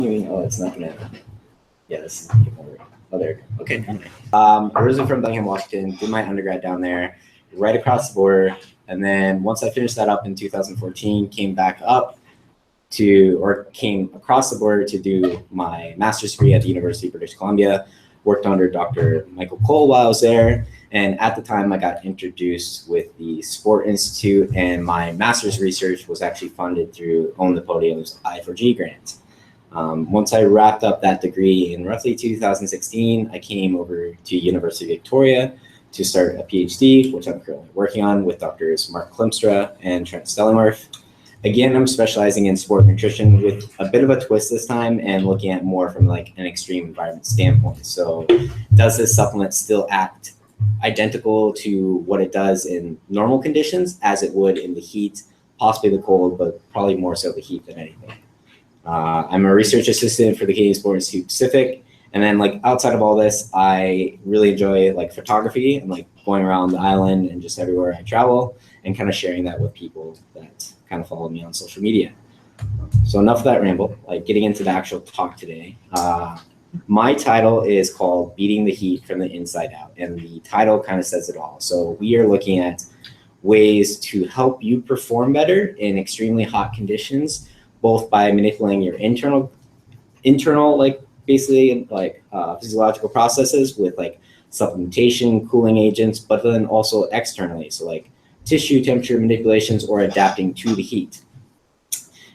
Oh, it's not gonna. Yeah, this is. Oh, there. Okay. Originally from Bellingham, Washington. Did my undergrad down there, right across the border, and then once I finished that up in 2014, came across the border to do my master's degree at the University of British Columbia. Worked under Dr. Michael Cole while I was there. And at the time I got introduced with the Sport Institute, and my master's research was actually funded through Own the Podium's I4G grant. Once I wrapped up that degree in roughly 2016, I came over to University of Victoria to start a PhD, which I'm currently working on with Drs. Marc Klimstra and Trent Stellingwerff. Again, I'm specializing in sport nutrition with a bit of a twist this time and looking at more from like an extreme environment standpoint. So does this supplement still act identical to what it does in normal conditions as it would in the heat, possibly the cold, but probably more so the heat than anything. I'm a research assistant for the Canadian Sport Institute Pacific. And then like outside of all this, I really enjoy like photography and like going around the island and just everywhere I travel and kind of sharing that with people that kind of follow me on social media. So enough of that ramble, like getting into the actual talk today. My title is called Beating the Heat from the Inside Out, and the title kind of says it all. So we are looking at ways to help you perform better in extremely hot conditions, both by manipulating your internal like basically like physiological processes with like supplementation, cooling agents, but then also externally. So like tissue temperature manipulations or adapting to the heat.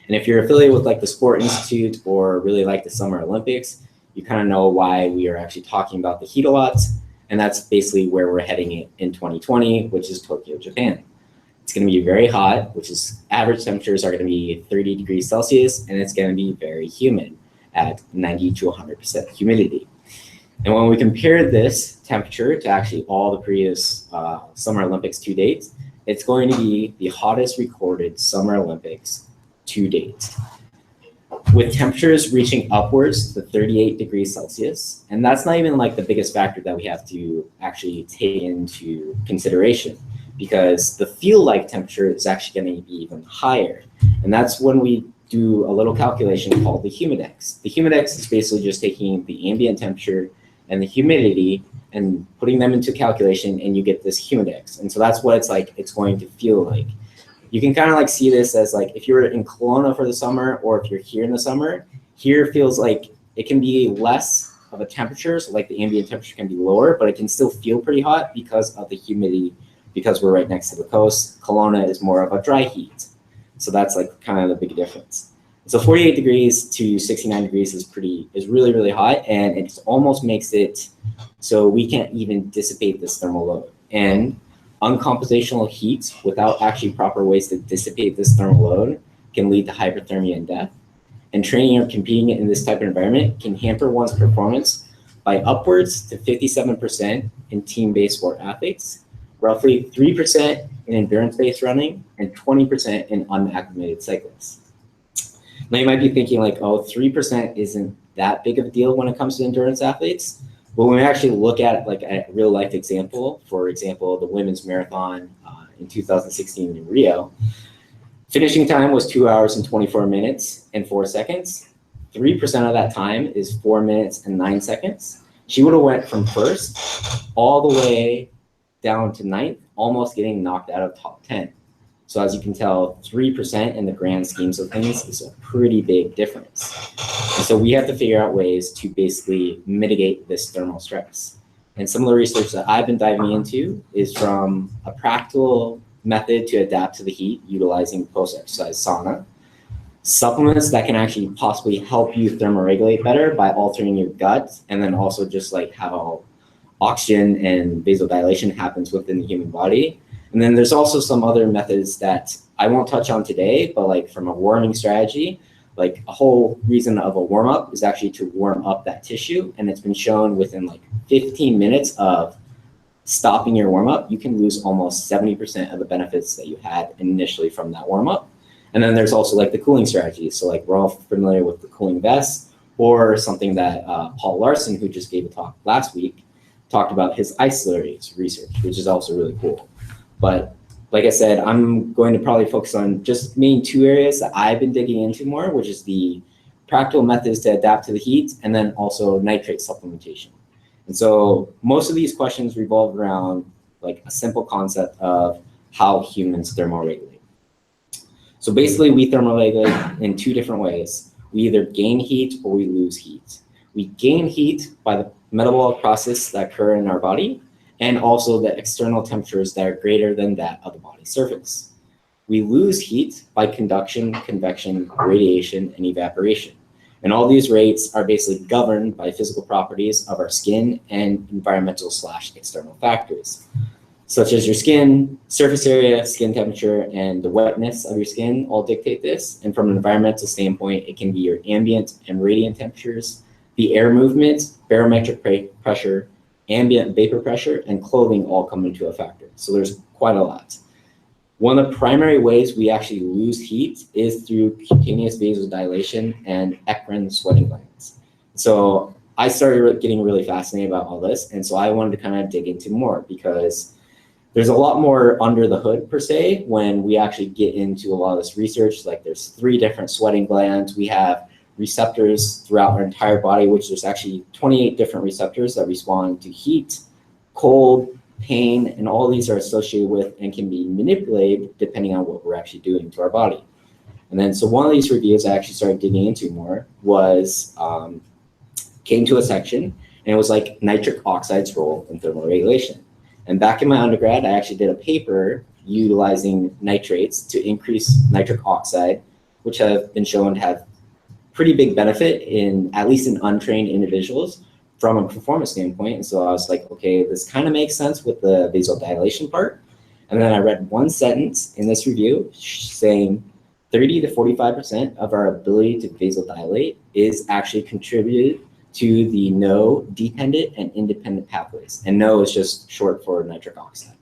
And if you're affiliated with like the Sport Institute or really like the Summer Olympics, you kind of know why we are actually talking about the heat a lot. And that's basically where we're heading in 2020, which is Tokyo, Japan. It's going to be very hot, which is average temperatures are going to be 30 degrees Celsius, and it's going to be very humid at 90 to 100% humidity. And when we compare this temperature to actually all the previous Summer Olympics to date, it's going to be the hottest recorded Summer Olympics to date, with temperatures reaching upwards to 38 degrees Celsius. And that's not even like the biggest factor that we have to actually take into consideration, because the feel-like temperature is actually going to be even higher. And that's when we do a little calculation called the humidex. The humidex is basically just taking the ambient temperature and the humidity and putting them into calculation, and you get this humidex. And so that's what it's like, it's going to feel like. You can kind of like see this as like, if you're in Kelowna for the summer, or if you're here in the summer, here feels like it can be less of a temperature. So like the ambient temperature can be lower, but it can still feel pretty hot because of the humidity, because we're right next to the coast. Kelowna is more of a dry heat. So that's like kind of the big difference. So 48 degrees to 69 degrees is really, really hot, and it almost makes it so we can't even dissipate this thermal load. And uncompensational heat without actually proper ways to dissipate this thermal load can lead to hyperthermia and death. And training or competing in this type of environment can hamper one's performance by upwards to 57% in team-based sport athletes, roughly 3% in endurance-based running, and 20% in unacclimated cyclists. Now you might be thinking like, oh, 3% isn't that big of a deal when it comes to endurance athletes. But when we actually look at like a real life example, for example, the women's marathon in 2016 in Rio, finishing time was 2 hours and 24 minutes and 4 seconds. 3% of that time is 4 minutes and 9 seconds. She would have went from first all the way down to ninth, almost getting knocked out of top 10. So as you can tell, 3% in the grand schemes of things is a pretty big difference. And so we have to figure out ways to basically mitigate this thermal stress. And some of the research that I've been diving into is from a practical method to adapt to the heat, utilizing post-exercise sauna, supplements that can actually possibly help you thermoregulate better by altering your gut, and then also just like how oxygen and vasodilation happens within the human body. And then there's also some other methods that I won't touch on today, but like from a warming strategy, like a whole reason of a warm up is actually to warm up that tissue. And it's been shown within like 15 minutes of stopping your warm up, you can lose almost 70% of the benefits that you had initially from that warm up. And then there's also like the cooling strategies. So like we're all familiar with the cooling vest, or something that Paul Larson, who just gave a talk last week, talked about his ice slurries research, which is also really cool. But like I said, I'm going to probably focus on just main two areas that I've been digging into more, which is the practical methods to adapt to the heat, and then also nitrate supplementation. And so most of these questions revolve around like a simple concept of how humans thermoregulate. So basically we thermoregulate in two different ways. We either gain heat or we lose heat. We gain heat by the metabolic process that occur in our body, and also the external temperatures that are greater than that of the body's surface. We lose heat by conduction, convection, radiation, and evaporation. And all these rates are basically governed by physical properties of our skin and environmental/external factors, such as your skin, surface area, skin temperature, and the wetness of your skin all dictate this. And from an environmental standpoint, it can be your ambient and radiant temperatures, the air movement, barometric pressure, ambient vapor pressure, and clothing all come into a factor. So there's quite a lot. One of the primary ways we actually lose heat is through cutaneous vasodilation and eccrine sweating glands. So I started getting really fascinated about all this, and so I wanted to kind of dig into more, because there's a lot more under the hood per se when we actually get into a lot of this research. Like there's 3 different sweating glands. We have receptors throughout our entire body, which there's actually 28 different receptors that respond to heat, cold, pain, and all these are associated with and can be manipulated depending on what we're actually doing to our body. And then, so one of these reviews I actually started digging into more was, came to a section, and it was like nitric oxide's role in thermoregulation. And back in my undergrad, I actually did a paper utilizing nitrates to increase nitric oxide, which have been shown to have pretty big benefit in, at least in untrained individuals, from a performance standpoint. And so I was like, okay, this kind of makes sense with the vasodilation part. And then I read one sentence in this review saying 30 to 45% of our ability to vasodilate is actually contributed to the NO dependent and independent pathways. And NO is just short for nitric oxide.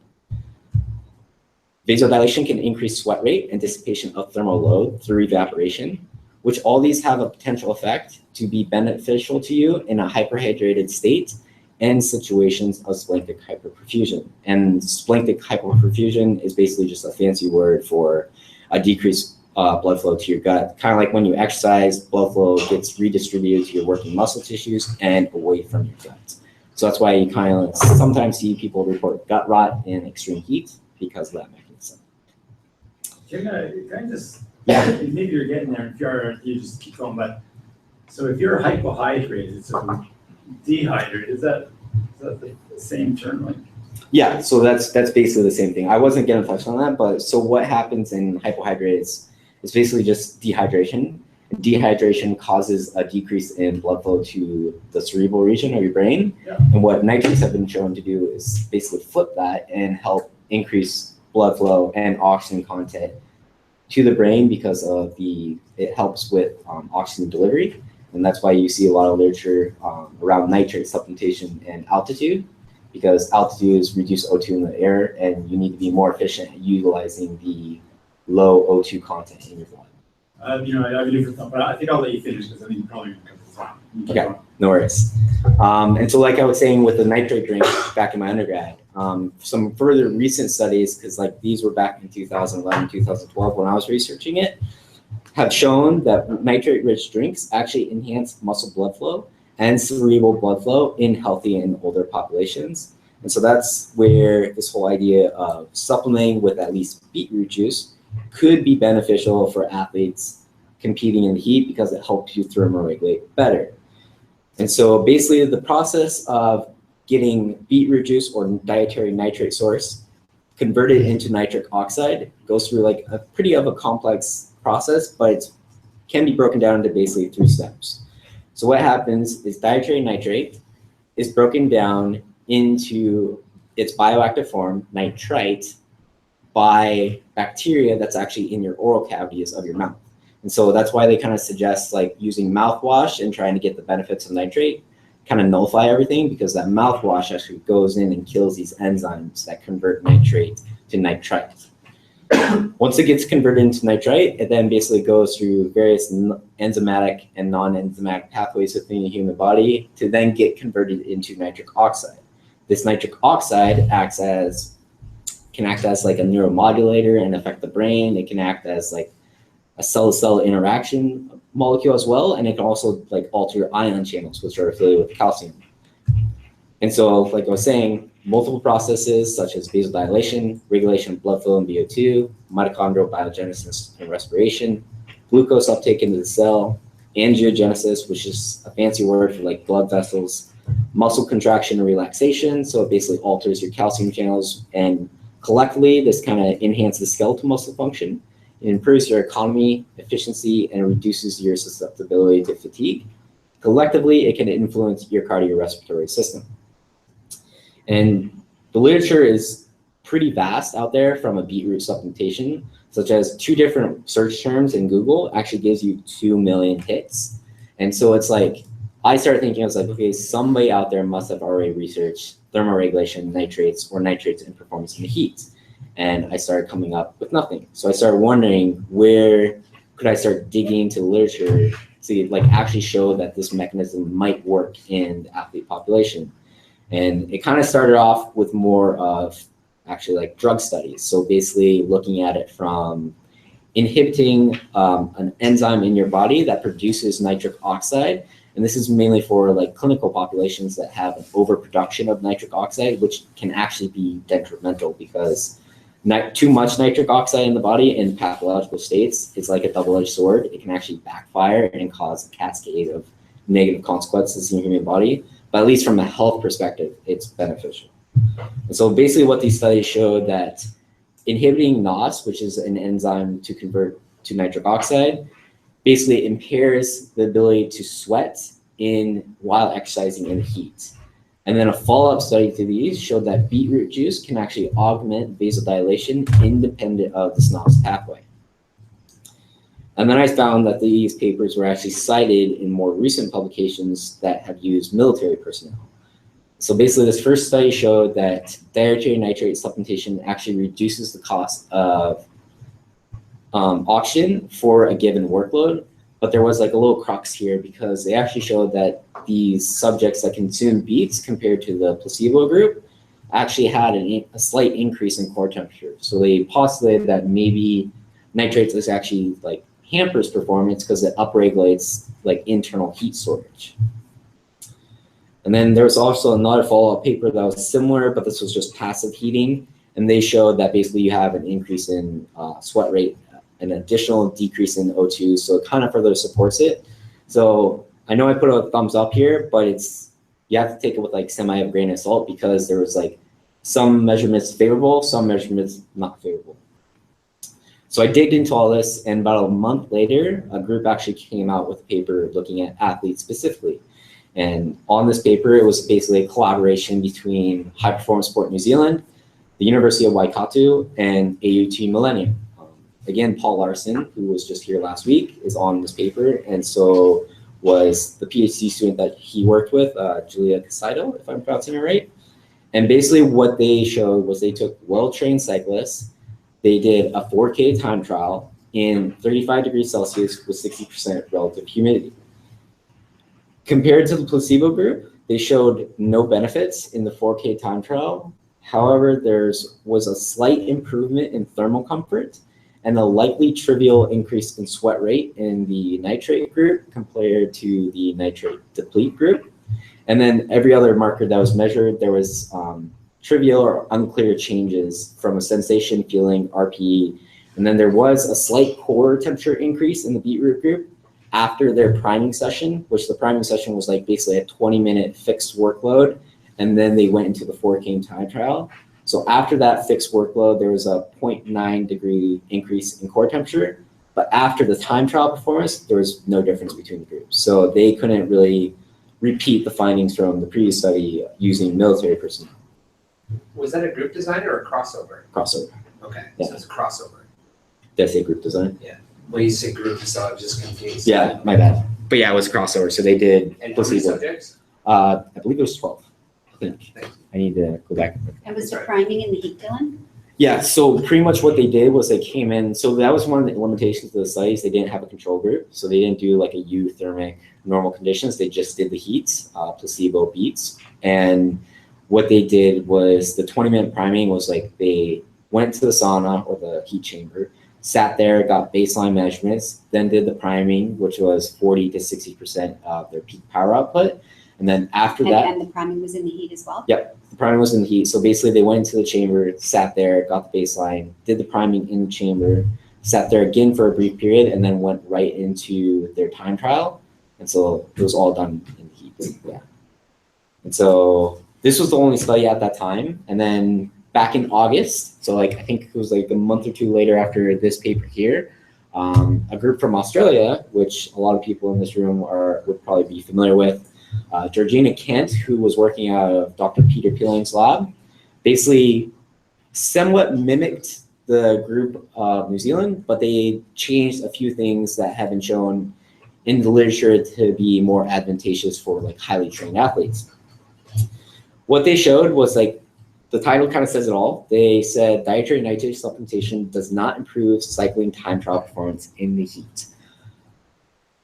Vasodilation can increase sweat rate and dissipation of thermal load through evaporation, which all these have a potential effect to be beneficial to you in a hyperhydrated state and situations of splanchnic hyperperfusion. And splanchnic hyperperfusion is basically just a fancy word for a decreased blood flow to your gut. Kind of like when you exercise, blood flow gets redistributed to your working muscle tissues and away from your gut. So that's why you kind of sometimes see people report gut rot in extreme heat because of that mechanism. Can I just, yeah, maybe you're getting there, if you just keep going, but so if you're hypohydrated, so dehydrated, is that the same term? Like? Yeah, so that's basically the same thing. I wasn't going to touch on that, but so what happens in hypohydrates is basically just dehydration. Dehydration causes a decrease in blood flow to the cerebral region of your brain. Yeah. And what nitrates have been shown to do is basically flip that and help increase blood flow and oxygen content to the brain because of it helps with oxygen delivery. And that's why you see a lot of literature around nitrate supplementation and altitude, because altitude is reduced O2 in the air, and you need to be more efficient at utilizing the low O2 content in your blood. I have a different thought, but I think I'll let you finish because I think you probably going to cut this out. Okay, no worries. And so like I was saying with the nitrate drink back in my undergrad, some further recent studies, because like these were back in 2011, 2012 when I was researching it, have shown that nitrate-rich drinks actually enhance muscle blood flow and cerebral blood flow in healthy and older populations. And so that's where this whole idea of supplementing with at least beetroot juice could be beneficial for athletes competing in the heat because it helps you thermoregulate better. And so basically the process of getting beetroot juice or dietary nitrate source converted into nitric oxide goes through like a pretty of a complex process, but it can be broken down into basically 3 steps. So what happens is dietary nitrate is broken down into its bioactive form, nitrite, by bacteria that's actually in your oral cavities of your mouth. And so that's why they kind of suggest like using mouthwash and trying to get the benefits of nitrate, kind of nullify everything, because that mouthwash actually goes in and kills these enzymes that convert nitrate to nitrite. Once it gets converted into nitrite, it then basically goes through various enzymatic and non-enzymatic pathways within the human body to then get converted into nitric oxide. This nitric oxide can act as like a neuromodulator and affect the brain. It can act as like a cell-to-cell interaction molecule as well, and it can also like alter ion channels, which are affiliated with calcium. And so, like I was saying, multiple processes such as vasodilation, regulation of blood flow and VO2, mitochondrial biogenesis and respiration, glucose uptake into the cell, angiogenesis, which is a fancy word for like blood vessels, muscle contraction and relaxation. So it basically alters your calcium channels, and collectively, this kind of enhances skeletal muscle function. It improves your economy, efficiency, and reduces your susceptibility to fatigue. Collectively, it can influence your cardiorespiratory system. And the literature is pretty vast out there from a beetroot supplementation, such as 2 different search terms in Google actually gives you 2 million hits. And so it's like, I started thinking, I was like, okay, somebody out there must have already researched thermoregulation, nitrates, or nitrates in performance in the heat. And I started coming up with nothing. So I started wondering, where could I start digging into the literature to like actually show that this mechanism might work in the athlete population. And it kind of started off with more of actually like drug studies. So basically looking at it from inhibiting an enzyme in your body that produces nitric oxide. And this is mainly for like clinical populations that have an overproduction of nitric oxide, which can actually be detrimental, because too much nitric oxide in the body in pathological states is like a double-edged sword. It can actually backfire and cause a cascade of negative consequences in your human body. But at least from a health perspective, it's beneficial. And so basically what these studies showed that inhibiting NOS, which is an enzyme to convert to nitric oxide, basically impairs the ability to sweat while exercising in the heat. And then a follow-up study to these showed that beetroot juice can actually augment vasodilation independent of the SNOS pathway. And then I found that these papers were actually cited in more recent publications that have used military personnel. So basically this first study showed that dietary nitrate supplementation actually reduces the cost of oxygen for a given workload. But there was like a little crux here, because they actually showed that these subjects that consumed beets compared to the placebo group actually had a slight increase in core temperature. So they postulated that maybe nitrates is actually like hampers performance because it upregulates like internal heat storage. And then there was also another follow-up paper that was similar, but this was just passive heating. And they showed that basically you have an increase in sweat rate, an additional decrease in O2. So it kind of further supports it. So I know I put a thumbs up here, but you have to take it with like semi of grain of salt, because there was like some measurements favorable, some measurements not favorable. So I digged into all this, and about a month later, a group actually came out with a paper looking at athletes specifically. And on this paper, it was basically a collaboration between High Performance Sport New Zealand, the University of Waikato, and AUT Millennium. Again, Paul Larson, who was just here last week, is on this paper, and so was the PhD student that he worked with, Julia Casado, if I'm pronouncing it right. And basically what they showed was they took well-trained cyclists, they did a 4K time trial in 35 degrees Celsius with 60% relative humidity. Compared to the placebo group, they showed no benefits in the 4K time trial. However, there was a slight improvement in thermal comfort and a likely trivial increase in sweat rate in the nitrate group compared to the nitrate deplete group. And then every other marker that was measured, there was trivial or unclear changes from a sensation, feeling, RPE. And then there was a slight core temperature increase in the beetroot group after their priming session, which the priming session was like basically a 20-minute fixed workload. And then they went into the 4K time trial. So after that fixed workload, there was a 0.9 degree increase in core temperature. But after the time trial performance, there was no difference between the groups. So they couldn't really repeat the findings from the previous study using military personnel. Was that a group design or a crossover? Crossover. Okay, Yeah. so it's a crossover. Did I say group design? Yeah. When you say group, so I was just confused. Yeah, my bad. But yeah, it was crossover. So they did And how many placebo. subjects? I believe it was 12. I think. Thank you. I need to go back. And was the priming in the heat gun? Yeah, so pretty much what they did was they came in. So that was one of the limitations of the studies. They didn't have a control group. So they didn't do like a euthermic normal conditions. They just did the heats, placebo beats. And what they did was the 20-minute priming was like they went to the sauna or the heat chamber, sat there, got baseline measurements, then did the priming, which was 40 to 60% of their peak power output. And then after that, And the priming was in the heat as well? Yep, the priming was in the heat. So basically they went into the chamber, sat there, got the baseline, did the priming in the chamber, sat there again for a brief period, and then went right into their time trial. And so it was all done in the heat, yeah. And so this was the only study at that time. And then back in August, so like I think it was like a month or two later after this paper here, a group from Australia, which a lot of people in this room would probably be familiar with, Georgina Kent, who was working out of Dr. Peter Peeling's lab, basically somewhat mimicked the group of New Zealand, but they changed a few things that have been shown in the literature to be more advantageous for like highly trained athletes. What they showed was like, the title kind of says it all. They said dietary nitrate supplementation does not improve cycling time trial performance in the heat.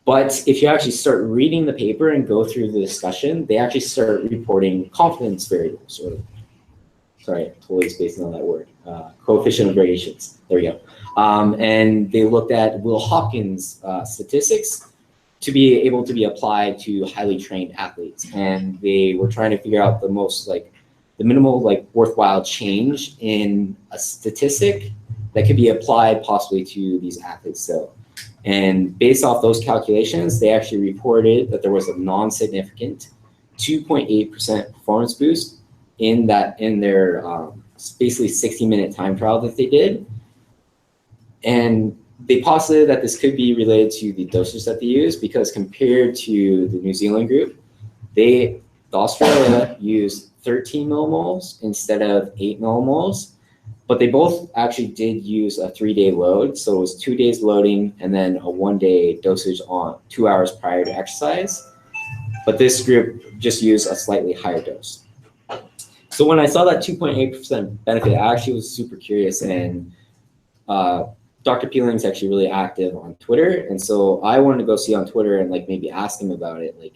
But if you actually start reading the paper and go through the discussion, they actually start reporting confidence variables, or sorry, totally spacing on that word, coefficient of variations. There we go. And they looked at Will Hopkins statistics to be able to be applied to highly trained athletes. And they were trying to figure out the most like the minimal like worthwhile change in a statistic that could be applied possibly to these athletes. So, and based off those calculations, they actually reported that there was a non-significant 2.8% performance boost in their basically 60-minute time trial that they did. And they postulated that this could be related to the dosage that they used, because compared to the New Zealand group, the Australia used 13 millimoles instead of 8 millimoles, but they both actually did use a 3-day load. So it was 2 days loading and then a 1-day dosage on 2 hours prior to exercise. But this group just used a slightly higher dose. So when I saw that 2.8% benefit, I actually was super curious, and Dr. Peeling's actually really active on Twitter. And so I wanted to go see on Twitter and like maybe ask him about it. Like,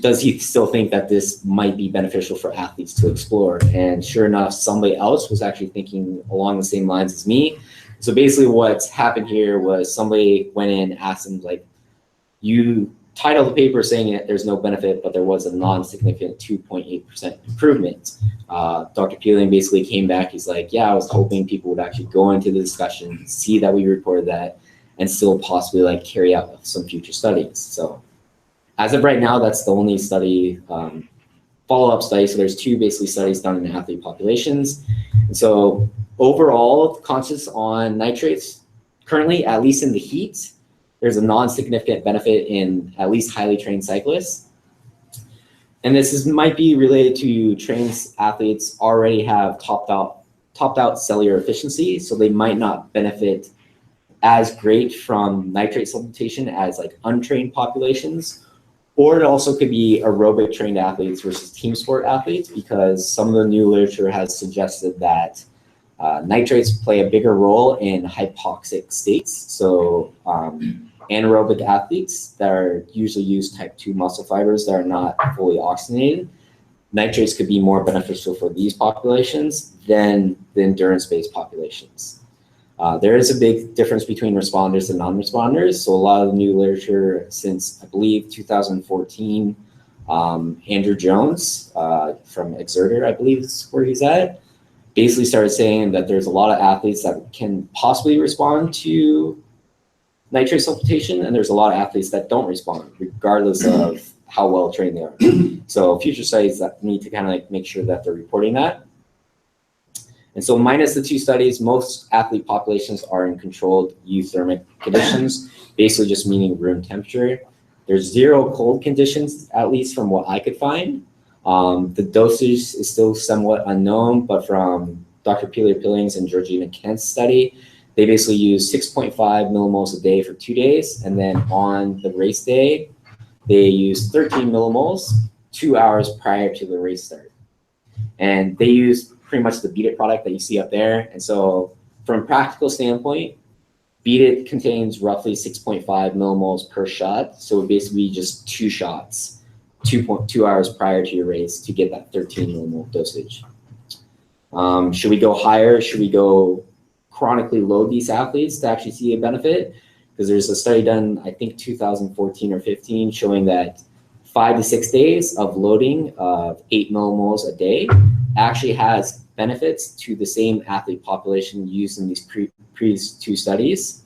does he still think that this might be beneficial for athletes to explore? And sure enough, somebody else was actually thinking along the same lines as me. So basically what's happened here was somebody went in, asked him like, you titled the paper saying that there's no benefit, but there was a non-significant 2.8% improvement. Dr. Peeling basically came back, he's like, yeah, I was hoping people would actually go into the discussion, see that we reported that, and still possibly like carry out some future studies. So as of right now, that's the only study, follow-up study. So there's 2 basically studies done in athlete populations. And so overall, conscious on nitrates, currently, at least in the heat, there's a non-significant benefit in at least highly trained cyclists. And this might be related to trained athletes already have topped out cellular efficiency, so they might not benefit as great from nitrate supplementation as like untrained populations. Or it also could be aerobic trained athletes versus team sport athletes, because some of the new literature has suggested that nitrates play a bigger role in hypoxic states. So anaerobic athletes that are usually use type 2 muscle fibers that are not fully oxygenated, nitrates could be more beneficial for these populations than the endurance-based populations. There is a big difference between responders and non-responders. So a lot of the new literature since, I believe, 2014, Andrew Jones from Exerter, I believe is where he's at, basically started saying that there's a lot of athletes that can possibly respond to nitrate supplementation, and there's a lot of athletes that don't respond, regardless of how well trained they are. So future studies that need to kind of like make sure that they're reporting that. And so minus the 2 studies, most athlete populations are in controlled euthermic conditions, basically just meaning room temperature. There's 0 cold conditions, at least from what I could find. The dosage is still somewhat unknown, but from Dr. Peeling's and Georgina Kent's study, they basically use 6.5 millimoles a day for 2 days. And then on the race day, they use 13 millimoles 2 hours prior to the race start. And they use pretty much the Beat It product that you see up there. And so from a practical standpoint, Beat It contains roughly 6.5 millimoles per shot. So it would basically be just 2 shots, 2 hours prior to your race to get that 13 millimole dosage. Should we go higher? Should we go chronically load these athletes to actually see a benefit. Because there's a study done, I think 2014 or 15, showing that 5 to 6 days of loading of 8 millimoles a day actually has benefits to the same athlete population used in these previous 2 studies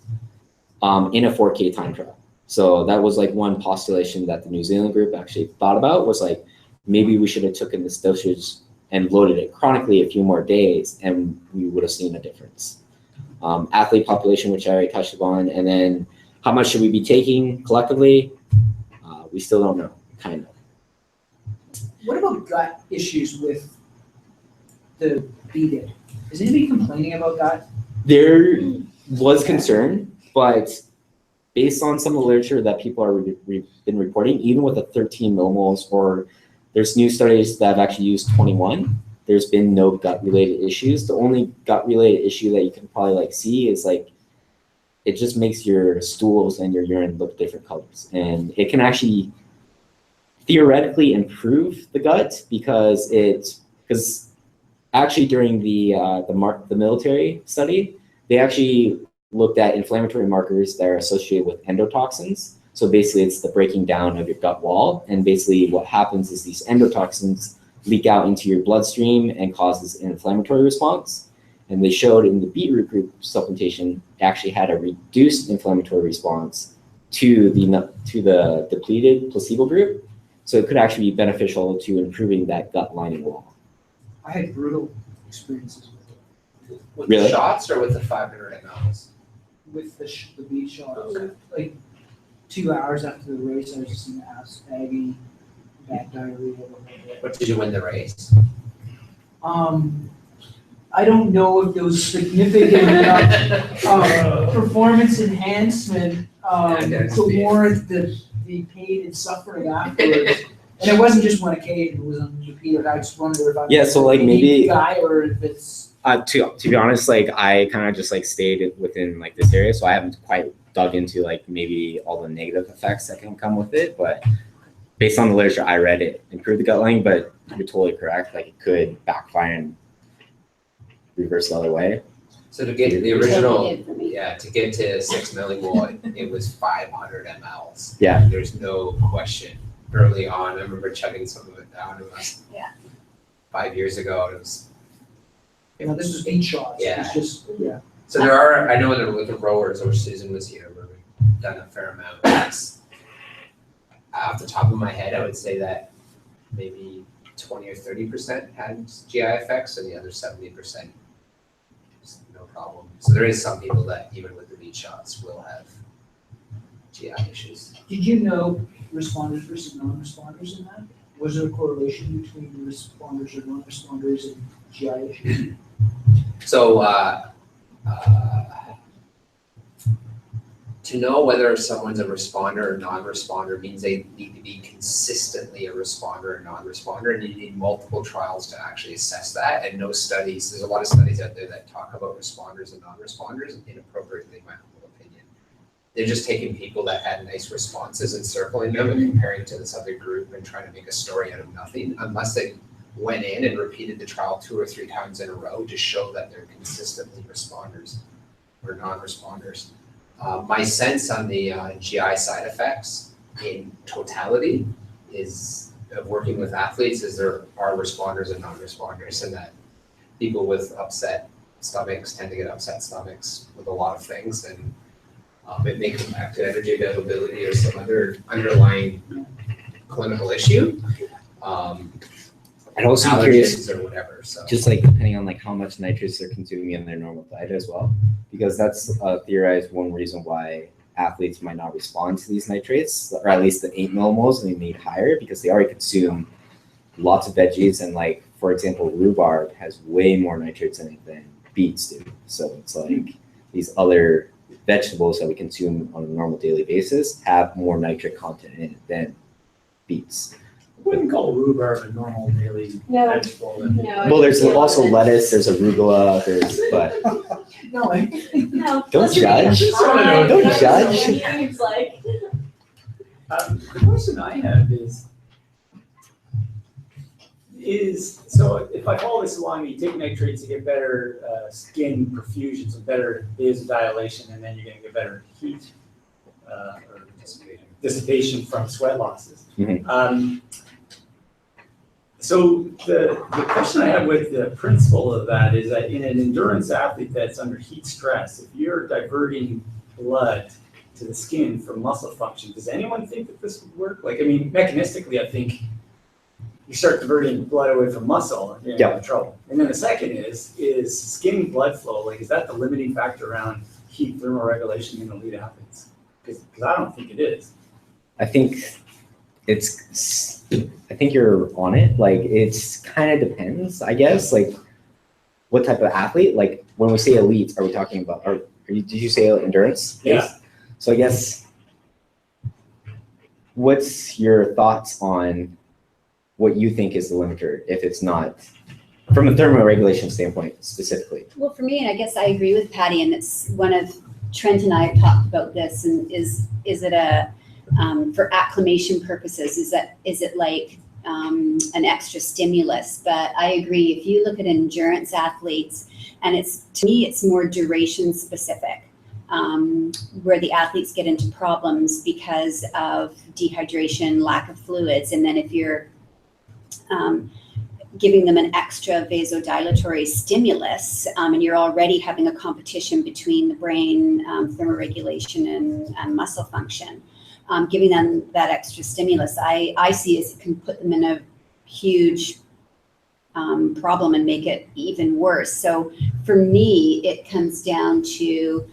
in a 4K time trial. So that was like one postulation that the New Zealand group actually thought about, was like, maybe we should have taken this dosage and loaded it chronically a few more days, and we would have seen a difference. Athlete population, which I already touched upon, and then how much should we be taking collectively? We still don't know, kind of. What about gut issues with the beaded? Is anybody complaining about that? There was concern, but based on some of the literature that people are been reporting, even with a 13 millimoles, or there's new studies that have actually used 21, there's been no gut-related issues. The only gut-related issue that you can probably like see is like, it just makes your stools and your urine look different colors. And it can actually theoretically improve the gut because actually during the military study, they actually looked at inflammatory markers that are associated with endotoxins. So basically it's the breaking down of your gut wall. And basically what happens is these endotoxins leak out into your bloodstream and causes an inflammatory response. And they showed in the beetroot group supplementation actually had a reduced inflammatory response to the depleted placebo group. So it could actually be beneficial to improving that gut lining wall. I had brutal experiences with it. With Really? the shots or with the 500 mLs? With the bead shots. Like 2 hours after the race, I was just in ass agony, bad diarrhea. What did you win the race? I don't know if there was significant enough performance enhancement to warrant the pain and suffering afterwards. And it wasn't just one occasion; it was on repeat. I just wonder if I'm So like a maybe guy or if it's to be honest, like I kind of just like stayed within like this area, so I haven't quite dug into like maybe all the negative effects that can come with it. But based on the literature I read, it improved the gut lining. But you're totally correct; like it could backfire and reverse the other way. So to get the original, Totally for me. to get to 6 millimole, it was 500 mLs. Yeah. There's no question. Early on, I remember chugging some of it down. It was 5 years ago. It was. this was bead shots. Yeah. It's just So there are, I know with the rowers, or Susan was here, where we've done a fair amount. It's, off the top of my head, I would say that maybe 20 or 30% had GI effects, and the other 70% no problem. So there is some people that even with the bead shots will have GI issues. Did you know responders versus non-responders in that? Was there a correlation between responders or non-responders and GI issues? So to know whether someone's a responder or non-responder means they need to be consistently a responder or non-responder, and you need multiple trials to actually assess that. And no studies, there's a lot of studies out there that talk about responders and non-responders inappropriately, in my humble opinion. They're just taking people that had nice responses and circling them and comparing to this other group and trying to make a story out of nothing, unless they went in and repeated the trial 2 or 3 times in a row to show that they're consistently responders or non-responders. My sense on the GI side effects in totality is of working with athletes is there are responders and non-responders, and that people with upset stomachs tend to get upset stomachs with a lot of things, and it may come back to energy availability or some other underlying clinical issue. And also I'm curious, allergens or whatever, so. just like depending on like how much nitrates they're consuming in their normal diet as well, because that's theorized one reason why athletes might not respond to these nitrates, or at least the 8 millimoles, and they need higher because they already consume lots of veggies, and like for example, rhubarb has way more nitrates in it than beets do. So it's like these other vegetables that we consume on a normal daily basis have more nitric content in it than beets. I wouldn't call rhubarb a normal daily No. vegetable. Well, there's also lettuce, there's arugula, but No, No. Don't listen, judge. it's Don't fine. judge. It's like, The question I have is, so if I follow this along, you take nitrates to get better skin perfusion, so better vasodilation, and then you're gonna get better heat or dissipation from sweat losses. So the question I have with the principle of that is that in an endurance athlete that's under heat stress, if you're diverting blood to the skin for muscle function, does anyone think that this would work? Like, I mean, mechanistically, I think you start diverting blood away from muscle, and you're in trouble. And then the second is skin blood flow. Like, is that the limiting factor around heat thermoregulation in elite athletes? Because I don't think it is. I think you're on it. Like, it's kind of depends, I guess, like what type of athlete. Like, when we say elite, are we talking about, did you say endurance? Yeah. So I guess, what's your thoughts on what you think is the limiter if it's not, from a thermoregulation standpoint specifically? Well, for me, and I guess I agree with Patty, and it's one of Trent and I have talked about this, and is it a, for acclimation purposes, is it like an extra stimulus? But I agree, if you look at endurance athletes, and to me, it's more duration specific, where the athletes get into problems because of dehydration, lack of fluids, and then if you're giving them an extra vasodilatory stimulus, and you're already having a competition between the brain thermoregulation and muscle function, giving them that extra stimulus, I see as it can put them in a huge problem and make it even worse. So for me, it comes down to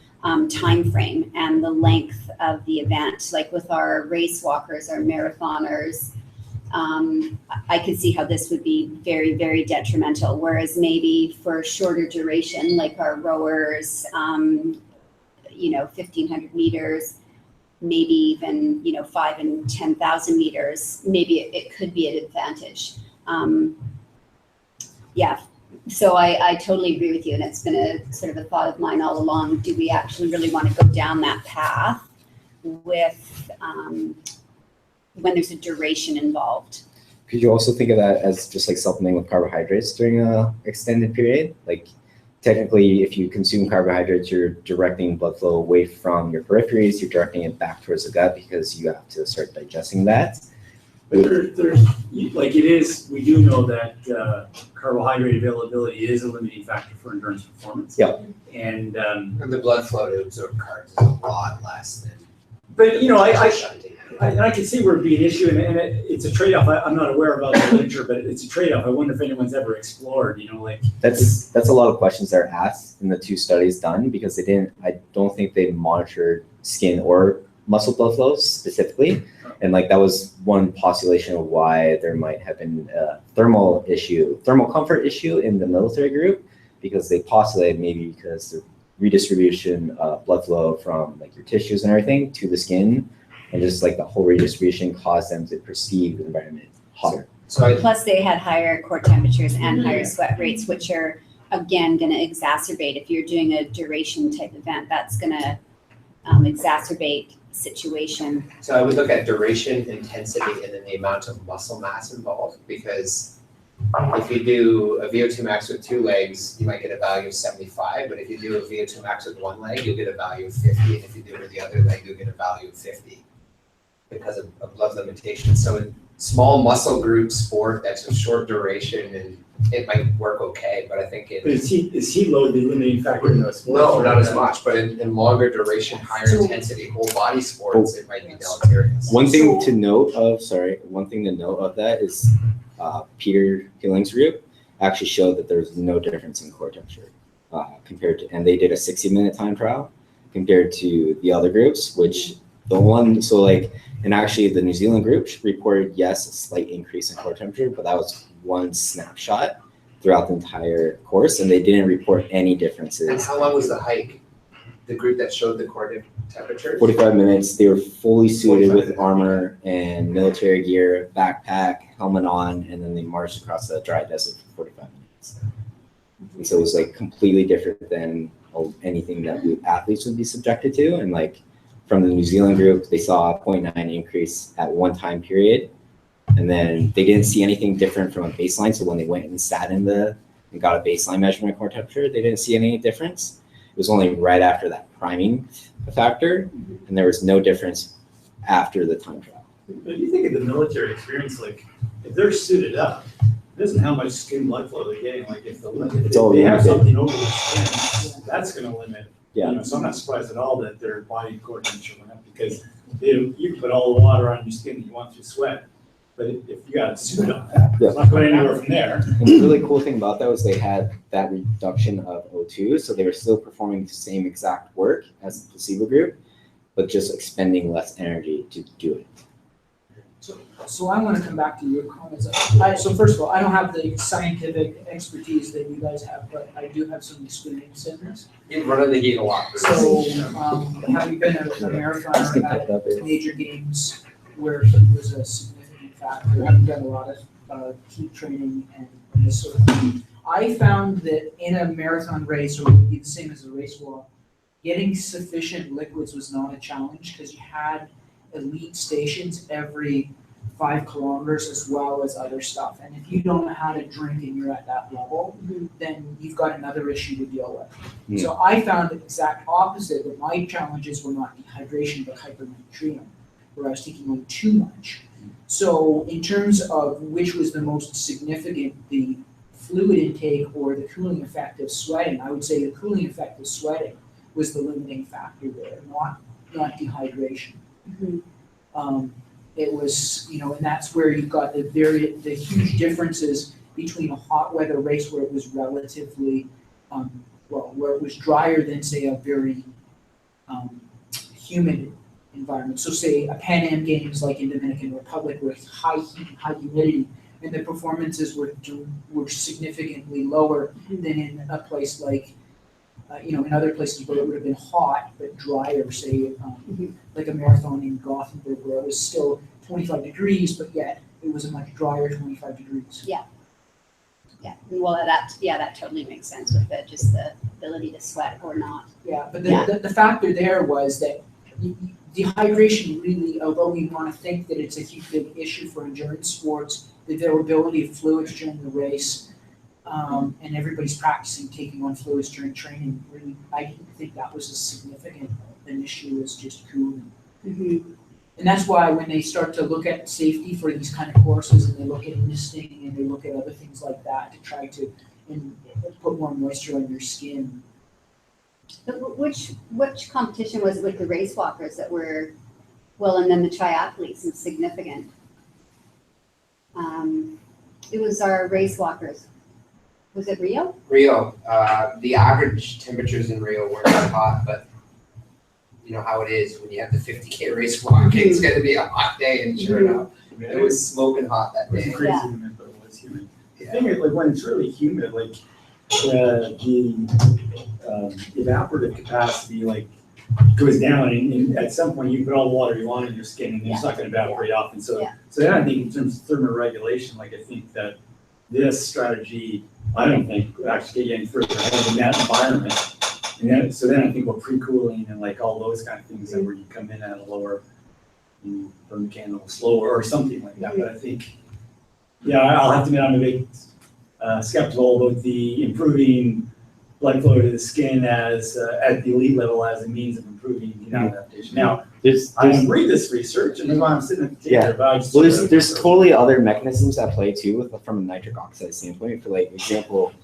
time frame and the length of the event. Like with our race walkers, our marathoners, I could see how this would be very, very detrimental. Whereas maybe for shorter duration, like our rowers, 1,500 meters, maybe even 5,000 and 10,000 meters, maybe it could be an advantage. So I totally agree with you, and it's been a sort of a thought of mine all along. Do we actually really want to go down that path with when there's a duration involved? Could you also think of that as just like supplementing with carbohydrates during a extended period? Like, technically, if you consume carbohydrates, you're directing blood flow away from your peripheries, you're directing it back towards the gut because you have to start digesting that. But there's like it is, we do know that carbohydrate availability is a limiting factor for endurance performance. Yeah. And the blood flow to absorb carbs is a lot less than. But I can see where it'd be an issue, and it's a trade-off. I'm not aware about the literature, but it's a trade-off. I wonder if anyone's ever explored, That's a lot of questions that are asked in the two studies done, because I don't think they monitored skin or muscle blood flows specifically. And like, that was one postulation of why there might have been a thermal comfort issue in the military group, because they postulated maybe because the redistribution of blood flow from like your tissues and everything to the skin, and just like the whole redistribution caused them to perceive the environment hotter. Plus they had higher core temperatures and higher sweat rates, which are again going to exacerbate. If you're doing a duration type event, that's going to exacerbate situation. So I would look at duration, intensity, and then the amount of muscle mass involved, because if you do a VO2 max with 2 legs, you might get a value of 75, but if you do a VO2 max with 1 leg, you'll get a value of 50, and if you do it with the other leg, you'll get a value of 50 because of blood limitation. So in small muscle group sport that's a short duration, and it might work okay, but I think is heat load the limiting factor in those sports? No, not as much, but in longer duration, higher intensity, whole body sports, it might be deleterious. One thing to note of that is Peter Hilling's group actually showed that there's no difference in core temperature compared to, and they did a 60-minute time trial compared to the other groups, and actually the New Zealand group reported, yes, a slight increase in core temperature, but that was one snapshot throughout the entire course, and they didn't report any differences. And how long was the hike? The group that showed the core temperature? 45 minutes. They were fully suited with armor and military gear, backpack, helmet on, and then they marched across the dry desert for 45 minutes. And so it was like completely different than anything that athletes would be subjected to. And like, from the New Zealand group, they saw a 0.9 increase at one time period And then they didn't see anything different from a baseline. So when they went and sat and got a baseline measurement of core temperature, they didn't see any difference. It was only right after that priming factor, and there was no difference after the time trial. But if you think of the military experience, like if they're suited up, it isn't how much skin blood flow they're getting. Like if they have something over their skin, that's going to limit. Yeah. You know, so I'm not surprised at all that their body core temperature went up because you can put all the water on your skin that you want through sweat. But if you got a suit on, Yeah. it's not going anywhere from there. And the really cool thing about that was they had that reduction of O2, so they were still performing the same exact work as the placebo group, but just expending less energy to do it. So I want to come back to your comments. So first of all, I don't have the scientific expertise that you guys have, but I do have some experience in this. You run in the heat a lot. So, having been a marathoner at major games where it was a significant factor, having done a lot of heat training and this sort of thing, I found that in a marathon race, or it would be the same as a race walk, getting sufficient liquids was not a challenge because you had elite stations every 5 kilometers as well as other stuff. And if you don't know how to drink and you're at that level, then you've got another issue to deal with. So I found the exact opposite, that my challenges were not dehydration but hypernatremia, where I was taking on too much. So in terms of which was the most significant, the fluid intake or the cooling effect of sweating, I would say the cooling effect of sweating was the limiting factor there, not dehydration. It was, you know, and that's where you've got the huge differences between a hot weather race where it was relatively, where it was drier than say a very humid environment. So say a Pan Am Games like in Dominican Republic where it's high heat, high humidity, and the performances were significantly lower than in a place like, in other places where it would have been hot but drier, say like a marathon in Gothenburg where it was still 25 degrees, but yet it was a much drier 25 degrees. Yeah, well, that totally makes sense with just the ability to sweat or not. Yeah, but the factor there was that dehydration really, although we want to think that it's a huge big issue for endurance sports, the availability of fluids during the race, and everybody's practicing taking on fluids during training, really, I didn't think that was as significant an issue as just cooling. And that's why when they start to look at safety for these kind of courses and they look at misting and they look at other things like that to try to put more moisture on your skin. But which competition was it with the race walkers that were, well, and then the triathletes and significant? It was our race walkers. Was it Rio? Rio, the average temperatures in Rio weren't that hot, but you know how it is when you have the 50K race walk, it's gonna be a hot day, and sure enough, it was smoking hot that It was day. crazy humid, but it was humid. The thing is, like when it's really humid, like the evaporative capacity like goes down, and at some point you put all the water you want in your skin, and it's not going to evaporate often. So then I think in terms of thermoregulation, like I think that this strategy, I don't think would actually get you any further ahead in that environment. And then, so then I think we're pre-cooling and like all those kind of things that where you come in at a lower, you burn the candle slower or something like that. But I think, I'll have to admit I'm a bit skeptical about the improving blood flow to the skin as at the elite level as a means of improving heat adaptation. Now, I read this research and that's why I'm sitting at the table. Well, there's totally other mechanisms at play too, from a nitric oxide standpoint. For like example,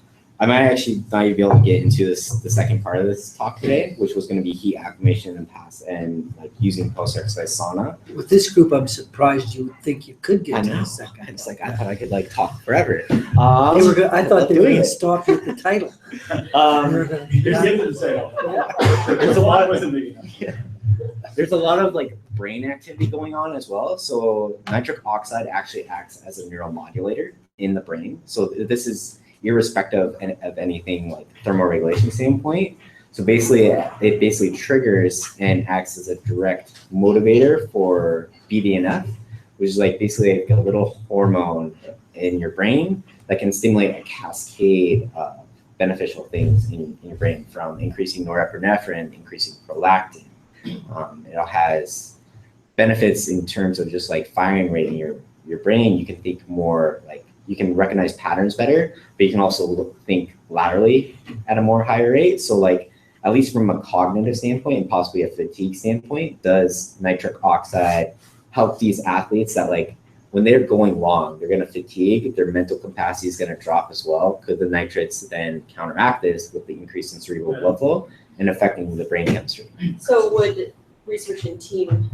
I might actually not even be able to get into the second part of this talk today, which was going to be heat acclimation and like using post-exercise sauna. With this group, I'm surprised you would think you could get to the second. It's like I thought I could like talk forever. I thought they were going to stop you at the title. There's a lot of like brain activity going on as well. So nitric oxide actually acts as a neuromodulator in the brain. So this is irrespective of anything like thermoregulation standpoint. So basically, it basically triggers and acts as a direct motivator for BDNF, which is like basically like a little hormone in your brain that can stimulate a cascade of beneficial things in your brain, from increasing norepinephrine, increasing prolactin. It has benefits in terms of just like firing rate in your your brain, you can think more like, you can recognize patterns better, but you can also think laterally at a more higher rate. So like, at least from a cognitive standpoint and possibly a fatigue standpoint, does nitric oxide help these athletes that like, when they're going long, they're gonna fatigue, their mental capacity is gonna drop as well. Could the nitrates then counteract this with the increase in cerebral blood flow and affecting the brain chemistry? So would research in team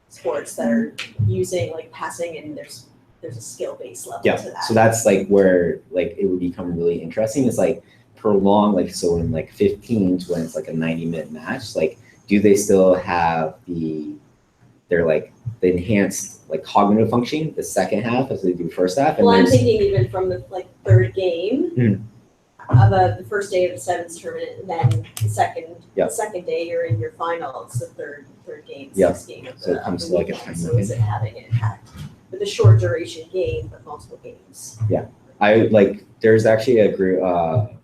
sports that are using like passing and there's a skill-based level to that? So that's like where like it would become really interesting. Is like prolong, like so in like 15s when it's like a 90-minute match, like do they still have their like the enhanced like cognitive functioning the second half as they do first half? And Well, I'm thinking even from the like third game of the first day of the sevens tournament, and then the second day you're in your finals, the third game, sixth game of the, so it comes to like a time so is it having an impact with a short duration game but multiple games? I like there's actually a group,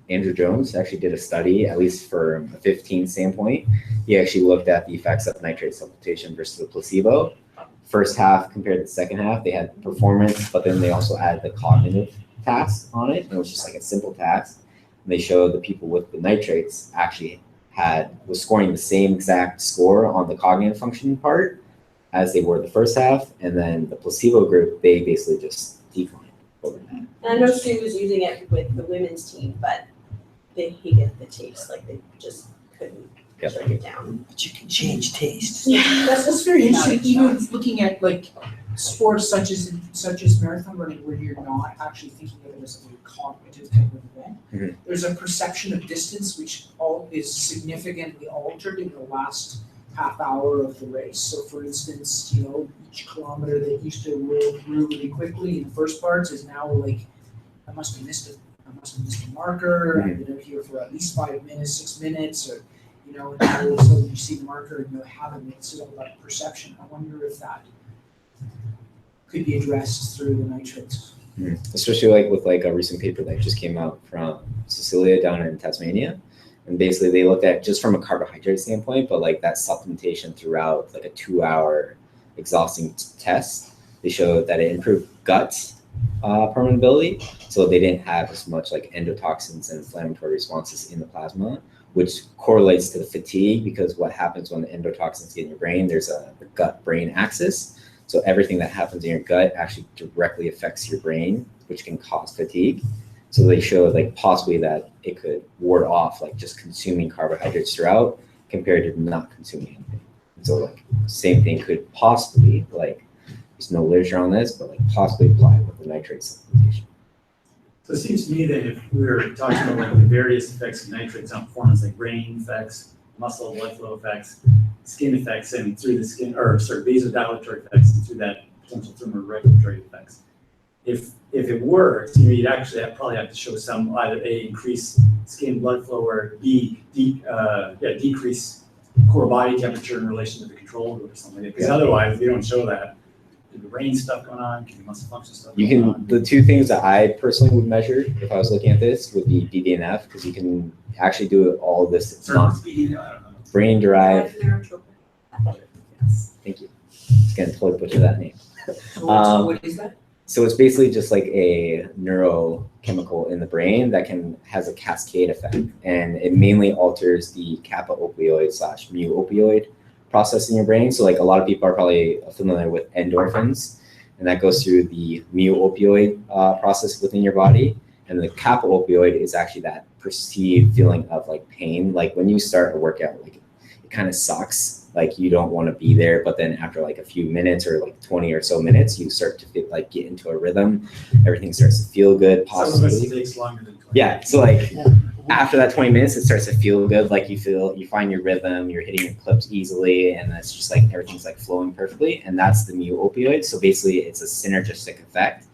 Andrew Jones actually did a study, at least for a 15 standpoint. He actually looked at the effects of nitrate supplementation versus the placebo. First half compared to the second half, they had performance, but then they also added the cognitive task on it. And it was just like a simple task. And they showed the people with the nitrates actually was scoring the same exact score on the cognitive function part as they were the first half. And then the placebo group, they basically just declined over that. And I know Sue was using it with the women's team, but they hated the taste, like they just couldn't drink it down. But you can change taste. Yeah, That's very interesting, even looking at like sports such as marathon running, where you're not actually thinking of it as a cognitive type of event. There's a perception of distance which is significantly altered in the last half hour of the race. So for instance, each kilometer that used to roll through really quickly in the first parts is now like, I must have missed a marker. I've been out here for at least 5 minutes, 6 minutes, or and now all of a sudden you see the marker and you haven't. It's all about perception. I wonder if that could be addressed through the nitrates. Especially like with like a recent paper that just came out from Cecilia down in Tasmania. And basically they looked at just from a carbohydrate standpoint, but like that supplementation throughout like a 2-hour exhausting test, they showed that it improved gut permeability. So they didn't have as much like endotoxins and inflammatory responses in the plasma, which correlates to the fatigue, because what happens when the endotoxins get in your brain, there's the gut-brain axis. So everything that happens in your gut actually directly affects your brain, which can cause fatigue. So they showed like possibly that it could ward off like just consuming carbohydrates throughout compared to not consuming anything. And so like same thing could possibly, like there's no literature on this, but like possibly apply with the nitrate supplementation. So it seems to me that if we were talking about like the various effects of nitrates on performance, like brain effects, muscle blood flow effects, skin effects, and through the skin, vasodilatory effects, and through that potential thermoregulatory effects. If it works, you'd actually probably have to show some either A, increase skin blood flow, or B, decrease core body temperature in relation to the control group or something. Because otherwise, if you don't show that, can the brain stuff going on, can the muscle function stuff going on? The two things that I personally would measure if I was looking at this would be BDNF, because you can actually do all of this. It's not brain derived. Thank you. Just gonna totally butcher that name. So what is that? So it's basically just like a neurochemical in the brain that has a cascade effect, and it mainly alters the kappa opioid / mu opioid process in your brain. So like a lot of people are probably familiar with endorphins, and that goes through the mu opioid process within your body. And the kappa opioid is actually that perceived feeling of like pain. Like when you start a workout, like it kind of sucks. Like you don't want to be there, but then after like a few minutes or like 20 or so minutes, you start to feel, like get into a rhythm. Everything starts to feel good. Possibly. Some of it takes longer than 20 Yeah. So like after that 20 minutes, it starts to feel good. Like you find your rhythm, you're hitting your clips easily, and it's just like everything's like flowing perfectly. And that's the mu opioid. So basically it's a synergistic effect.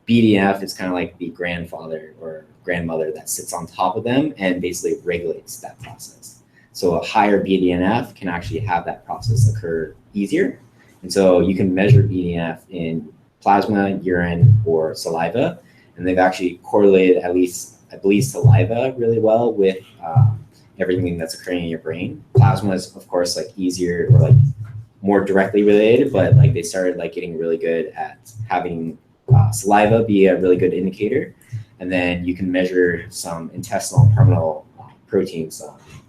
BDNF is kind of like the grandfather or grandmother that sits on top of them and basically regulates that process. So a higher BDNF can actually have that process occur easier. And so you can measure BDNF in plasma, urine, or saliva. And they've actually correlated, at least I believe, saliva really well with everything that's occurring in your brain. Plasma is, of course, like easier or like more directly related, but like they started like getting really good at having saliva be a really good indicator. And then you can measure some intestinal and permeable proteins,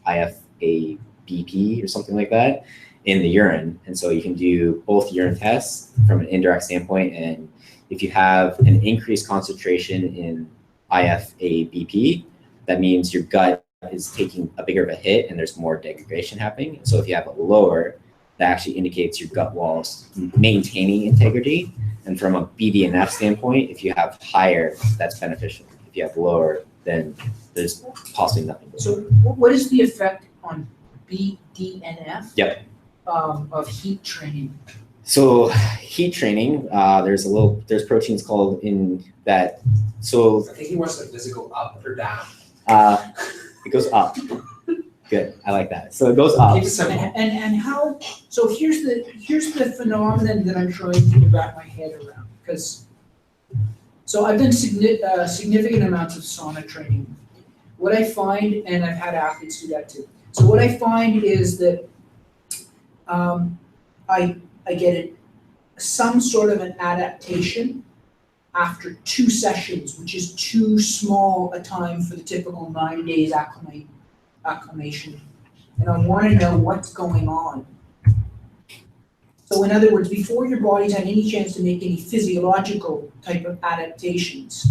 IFABP or something like that, in the urine. And so you can do both urine tests from an indirect standpoint. And if you have an increased concentration in IFABP, that means your gut is taking a bigger of a hit and there's more degradation happening. And so if you have a lower, that actually indicates your gut walls maintaining integrity. And from a BDNF standpoint, if you have higher, that's beneficial. If you have lower, then there's possibly nothing. So what is the effect on BDNF? Yep. Of heat training? So heat training, there's proteins called in that. So I think he wants does it go up or down? It goes up. Good, I like that. So it goes up. Keep it simple. And how, so here's the phenomenon that I'm trying to wrap my head around, because, so I've done significant amounts of sauna training. What I find, and I've had athletes do that too. So what I find is that I get some sort of an adaptation after 2 sessions, which is too small a time for the typical 9 days acclimation. And I want to know what's going on. So in other words, before your body's had any chance to make any physiological type of adaptations,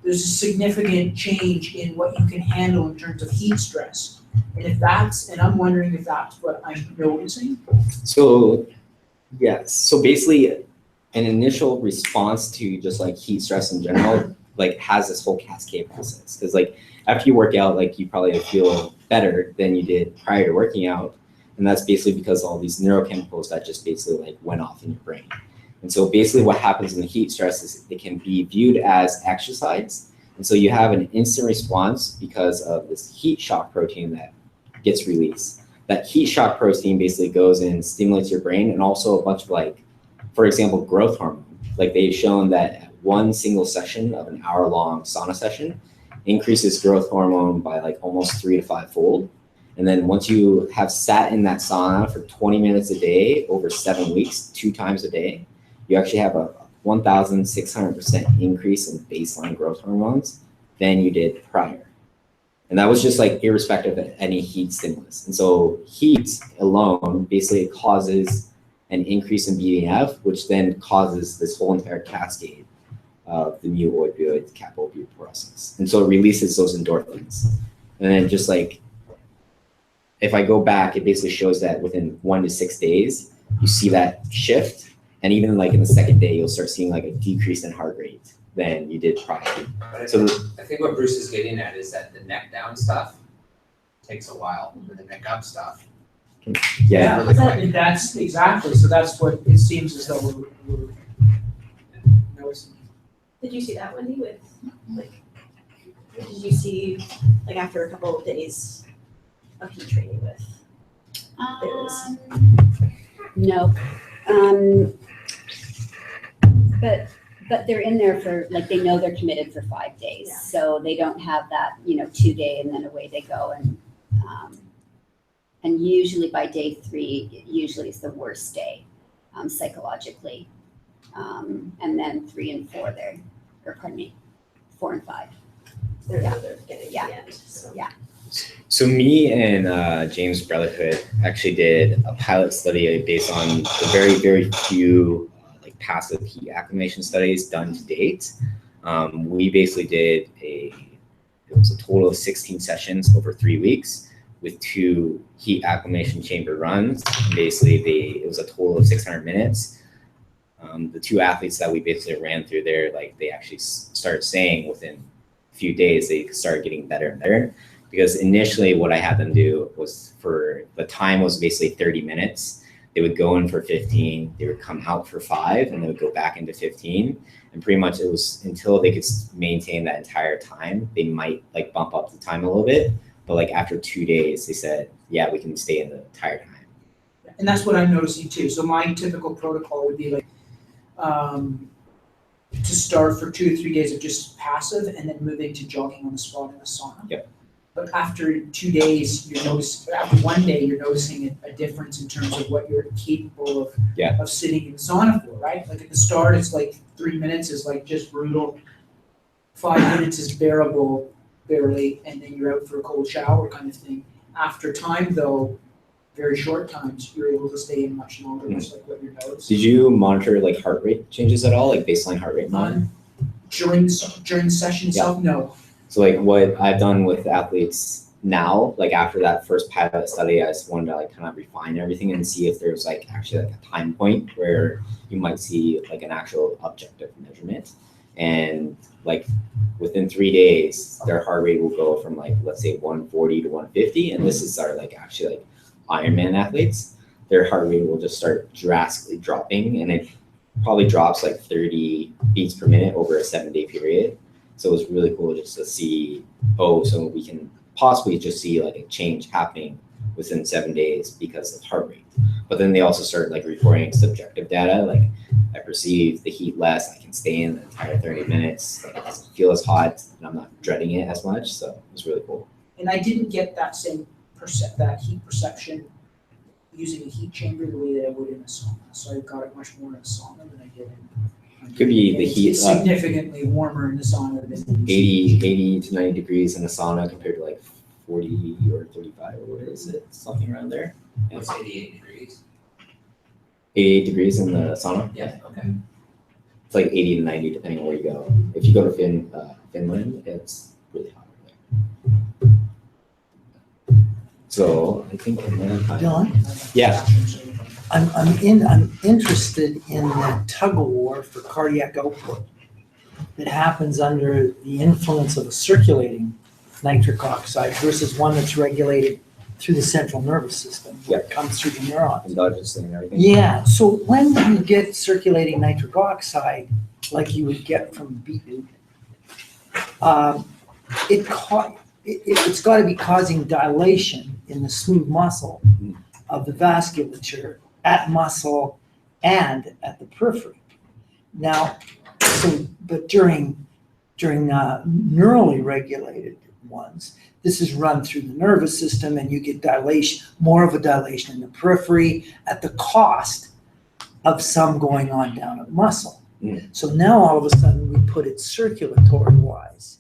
there's a significant change in what you can handle in terms of heat stress. And I'm wondering if that's what I'm noticing. So yes, so basically an initial response to just like heat stress in general, like has this whole cascade process. Because like after you work out, like you probably feel better than you did prior to working out. And that's basically because all these neurochemicals that just basically like went off in your brain. And so basically what happens in the heat stress is it can be viewed as exercise. And so you have an instant response because of this heat shock protein that gets released. That heat shock protein basically goes and stimulates your brain, and also a bunch of like, for example, growth hormone. Like they've shown that one single session of an hour-long sauna session increases growth hormone by like almost 3 to 5 fold. And then once you have sat in that sauna for 20 minutes a day over 7 weeks, 2 times a day, you actually have a 1,600% increase in baseline growth hormones than you did prior. And that was just like irrespective of any heat stimulus. And so heat alone basically causes an increase in BDNF, which then causes this whole entire cascade of the mu opioid kappa opioid process. And so it releases those endorphins. And then just like, if I go back, it basically shows that within 1 to 6 days, you see that shift. And even like in the second day, you'll start seeing like a decrease in heart rate than you did prior. But I I think what Bruce is getting at is that the neck down stuff takes a while, and the neck up stuff. Yeah. Really quick. And that's exactly, so that's what it seems as though we're noticing. Did you see that, Wendy, with, like, did you see, like, after a couple of days of heat training with No. But they're in there for, like, they know they're committed for 5 days. Yeah. So they don't have that, 2-day and then away they go. And usually by day 3, it usually is the worst day psychologically. And then 3 and 4 4 and 5. they're Yeah. they're getting to Yeah. the end, so. Yeah. So me and James Brotherhood actually did a pilot study based on the very, very few like passive heat acclimation studies done to date. We basically did it was a total of 16 sessions over 3 weeks with 2 heat acclimation chamber runs. And basically it was a total of 600 minutes. The 2 athletes that we basically ran through there, like they actually started saying within a few days, they started getting better and better. Because initially what I had them do was for the time was basically 30 minutes. They would go in for 15, they would come out for 5, and they would go back into 15. And pretty much it was until they could maintain that entire time, they might like bump up the time a little bit. But like after 2 days, they said, yeah, we can stay in the entire time. And that's what I'm noticing too. So my typical protocol would be like, to start for 2 to 3 days of just passive and then moving to jogging on the spot in the sauna. Yep. But after 2 days, after 1 day, you're noticing a difference in terms of what you're capable of sitting in the sauna for, right? Like at the start, it's like 3 minutes is like just brutal. 5 minutes is bearable, barely, and then you're out for a cold shower kind of thing. After time though, very short times, you're able to stay in much longer, just like what you're noticing. Did you monitor like heart rate changes at all, like baseline heart rate? During the session itself, no. So like what I've done with athletes now, like after that first pilot study, I just wanted to like kind of refine everything and see if there's like actually like a time point where you might see like an actual objective measurement. And like within 3 days, their heart rate will go from like, let's say 140 to 150. And this is our like actually like Ironman athletes. Their heart rate will just start drastically dropping, and it probably drops like 30 beats per minute over a 7-day period. So it was really cool just to see, so we can possibly just see like a change happening within 7 days because of heart rate. But then they also start like reporting subjective data, like I perceive the heat less, I can stay in the entire 30 minutes, like it doesn't feel as hot, and I'm not dreading it as much. So it was really cool. And I didn't get that same that heat perception using a heat chamber the way that I would in a sauna. So I got it much more in a sauna than I did in. Could be the heat. It's significantly warmer in the sauna than 80 to 90 degrees in the sauna compared to like 40 or 35 or what is it? Something around there. It's 88 degrees. 88 degrees in the sauna? Yeah, okay. It's like 80 to 90 depending on where you go. If you go to Finland, it's really hot over there. So I think Dylan? Yeah. I'm interested in the tug of war for cardiac output that happens under the influence of a circulating nitric oxide versus one that's regulated through the central nervous system, where it comes through the neurons. Endogenous and everything. Yeah, so when you get circulating nitric oxide, like you would get from beetroot, it's got to be causing dilation in the smooth muscle of the vasculature at muscle and at the periphery. Now, but during neurally regulated ones, this is run through the nervous system, and you get dilation, more of a dilation in the periphery at the cost of some going on down at muscle. So now all of a sudden we put it circulatory wise.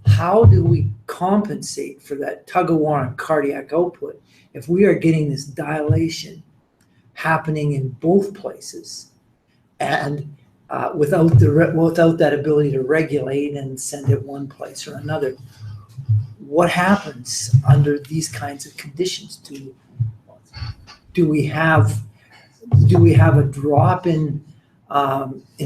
How do we compensate for that tug of war on cardiac output if we are getting this dilation happening in both places and without that ability to regulate and send it one place or another? What happens under these kinds of conditions? Do we have a drop in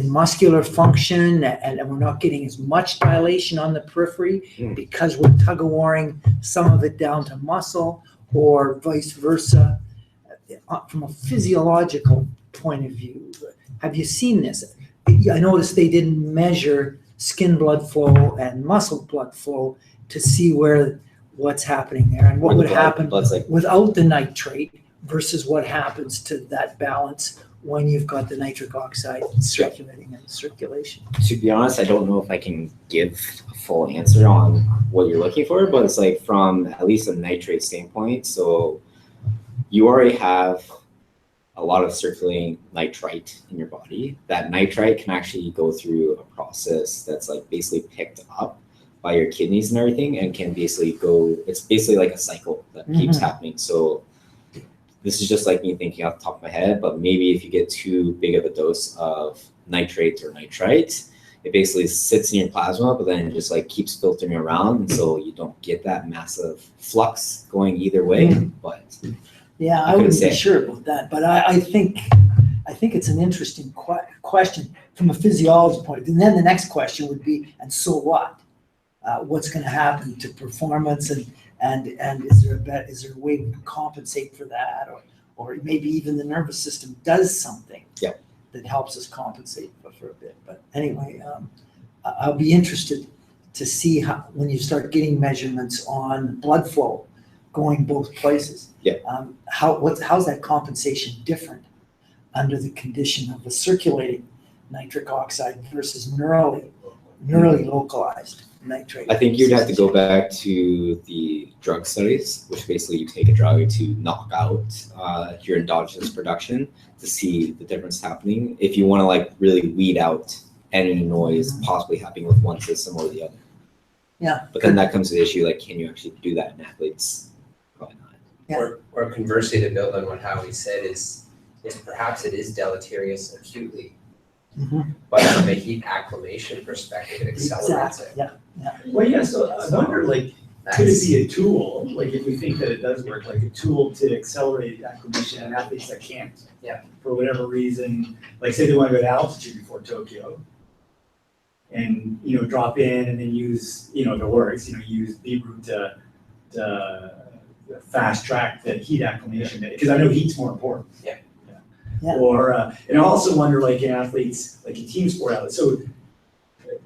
muscular function, and we're not getting as much dilation on the periphery because we're tug-of-warring some of it down to muscle, or vice versa? From a physiological point of view, have you seen this? I noticed they didn't measure skin blood flow and muscle blood flow to see what's happening there and what would happen without the nitrate versus what happens to that balance when you've got the nitric oxide circulating in the circulation. To be honest, I don't know if I can give a full answer on what you're looking for, but it's like from at least a nitrate standpoint. So you already have a lot of circulating nitrite in your body. That nitrite can actually go through a process that's like basically picked up by your kidneys and everything, and can basically go, it's basically like a cycle that keeps happening. So this is just like me thinking off the top of my head, but maybe if you get too big of a dose of nitrate or nitrite, it basically sits in your plasma, but then it just like keeps filtering around, and so you don't get that massive flux going either way. But yeah, I wouldn't be sure about that, but I think it's an interesting question from a physiology point of view. And then the next question would be, and so what? What's going to happen to performance, and is there a way we can compensate for that, or maybe even the nervous system does something that helps us compensate for a bit. But anyway, I'll be interested to see how, when you start getting measurements on blood flow going both places, how's that compensation different under the condition of a circulating nitric oxide versus neurally localized nitrate. I think you'd have to go back to the drug studies, which basically you take a drug to knock out your endogenous production to see the difference happening. If you want to like really weed out any noise possibly happening with one system or the other. Yeah. But then that comes to the issue, like, can you actually do that in athletes? Probably not. Yeah. Or conversely, to build on what Howie said, is perhaps it is deleterious acutely, Mhm. but from a heat acclimation perspective, it accelerates it. Yeah. Well, yeah, so I wonder, like, could it be a tool, like if we think that it does work, like a tool to accelerate acclimation in athletes that can't? Yeah. For whatever reason, like say they want to go to altitude before Tokyo and, drop in and then use, if it works, use beetroot to fast track the heat acclimation, because I know heat's more important. Yeah. Yeah. Or, and I also wonder, like in athletes, like in team sport athletes, so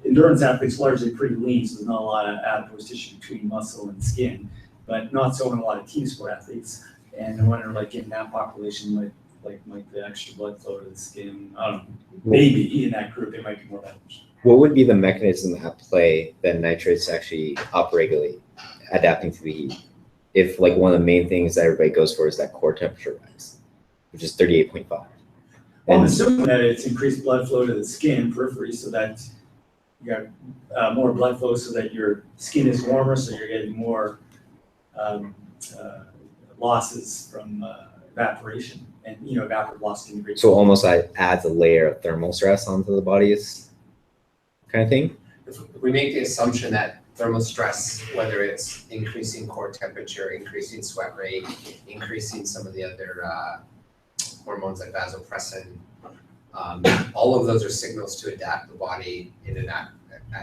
endurance athletes largely pretty lean, so there's not a lot of adipose tissue between muscle and skin, but not so in a lot of team sport athletes. And I wonder, like in that population, might the extra blood flow to the skin, I don't know, maybe in that group, it might be more beneficial. What would be the mechanism at play that nitrates actually upregulate, adapting to the heat? If like one of the main things that everybody goes for is that core temperature rise, which is 38.5. Well, I'm And assuming that it's increased blood flow to the skin periphery, so that you got more blood flow so that your skin is warmer, so you're getting more losses from evaporation, and evaporative loss can be. so almost adds a layer of thermal stress onto the body's kind of thing. If we make the assumption that thermal stress, whether it's increasing core temperature, increasing sweat rate, increasing some of the other hormones like vasopressin, all of those are signals to adapt the body into that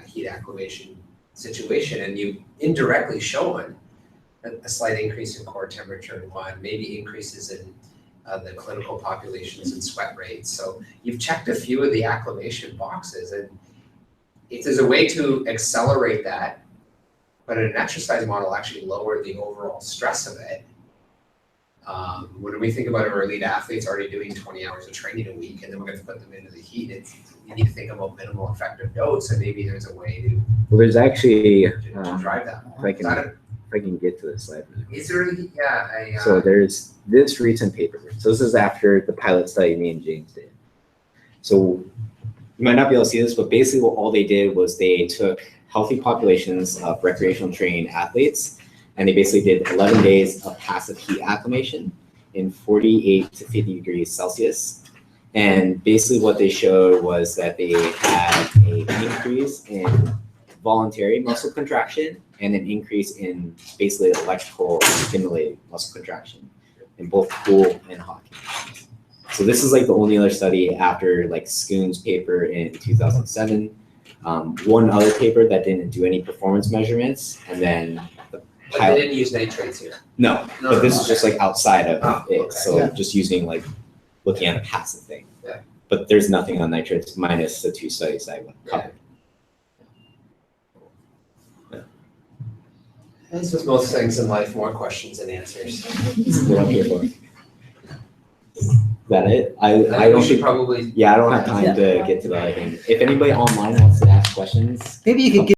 heat acclimation situation, and you indirectly shown a slight increase in core temperature in one, maybe increases in the clinical populations and sweat rates. So you've checked a few of the acclimation boxes, and if there's a way to accelerate that, but in an exercise model actually lower the overall stress of it. When we think about our elite athletes already doing 20 hours of training a week, and then we're going to put them into the heat, you need to think about minimal effective dose, and maybe there's a way to Well, there's actually, drive that. if I can get to this slide. Is there, yeah, So there's this recent paper. So this is after the pilot study me and James did. So you might not be able to see this, but basically all they did was they took healthy populations of recreational trained athletes, and they basically did 11 days of passive heat acclimation in 48 to 50 degrees Celsius. And basically what they showed was that they had an increase in voluntary muscle contraction and an increase in basically electrical stimulated muscle contraction in both cool and hot conditions. So this is like the only other study after like Schoon's paper in 2007. One other paper that didn't do any performance measurements, and then the but they didn't use nitrates here. No, but this is just like outside of it. Okay. So Yeah. just using like looking at a passive thing. Yeah. But there's nothing on nitrates minus the two studies I covered. As with most things in life, more questions than answers. That's what I'm here for. Is that it? I I don't we should think, probably yeah, I don't have time to get to that. I think if anybody online wants to ask questions, Maybe you could